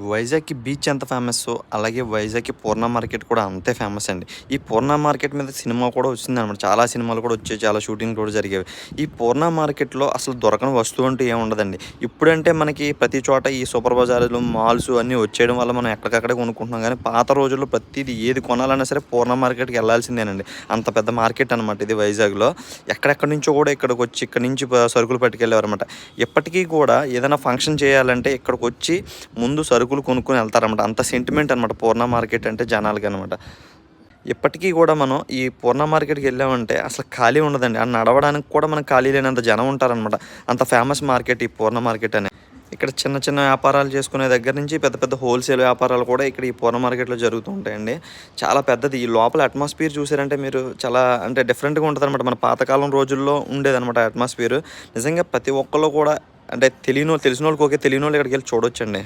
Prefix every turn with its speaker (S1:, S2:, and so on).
S1: వైజాగ్‌కి beach ఎంత ఫేమస్సో, అలాగే వైజాగ్‌కి పూర్ణ market కూడా అంతే ఫేమస్ అండి. ఈ పూర్ణ మార్కెట్ మీద సినిమా కూడా వచ్చిందనమాట. చాలా సినిమాలు కూడా వచ్చాయి. చాలా షూటింగ్‌లు కూడా జరిగేవి. ఈ పూర్ణ మార్కెట్‌లో అసలు దొరకని వస్తువు అంటూ ఏముండదండి. ఇప్పుడంటే మనకి ప్రతి చోట ఈ సూపర్ బజార్‌లు, మాల్స్ అన్నీ వచ్చేయడం వల్ల మనం ఎక్కడికక్కడే కొనుక్కుంటున్నాం గానీ, పాత రోజుల్లో ప్రతీది ఏది కొనాలన్నా సరే పూర్ణ మార్కెట్‌కి ఎళ్ళాల్సిందేనండి. అంత పెద్ద మార్కెట్ అనమాట ఇది వైజాగ్‌లో. ఎక్కడెక్కడి నుంచో కూడా ఇక్కడికొచ్చి, ఇక్కడి నుంచి సరుకులు పట్టుకెళ్ళేవారనమాట. ఇప్పటికీ కూడా ఏదైనా ఫంక్షన్ చేయాలంటే ఇక్కడికొచ్చి ముందు సరుకులు కొనుక్కొని వెళ్తారనమాట. అంత సెంటిమెంట్ అనమాట పూర్ణ మార్కెట్ అంటే జనాలకనమాట. ఇప్పటికీ కూడా మనం ఈ పూర్ణ మార్కెట్‌కెళ్ళామంటే అసలు ఖాళీ ఉండదండి. నడవడానికి కూడా మనకు ఖాళీ లేనంత జనం ఉంటారనమాట. అంత ఫేమస్ మార్కెట్ ఈ పూర్ణ మార్కెట్ అనేది. ఇక్కడ చిన్న చిన్న వ్యాపారాలు చేసుకునే దగ్గర నుంచి పెద్ద పెద్ద హోల్‌సేల్ వ్యాపారాలు కూడా ఇక్కడ ఈ పూర్ణ మార్కెట్‌లో జరుగుతూ ఉంటాయండి. చాలా పెద్దది. ఈ లోపల అట్మాస్ఫియర్ చూసారంటే మీరు చాలా అంటే డిఫరెంట్‌గా ఉంటదనమాట. మన పాతకాలం రోజుల్లో ఉండేదనమాట అట్మాస్ఫియర్. నిజంగా ప్రతి ఒక్కళ్ళు కూడా అంటే తెలిసినోళ్ళు ఓకే. తెలియనోళ్ళు ఇక్కడికెళ్ళి చూడొచ్చండి.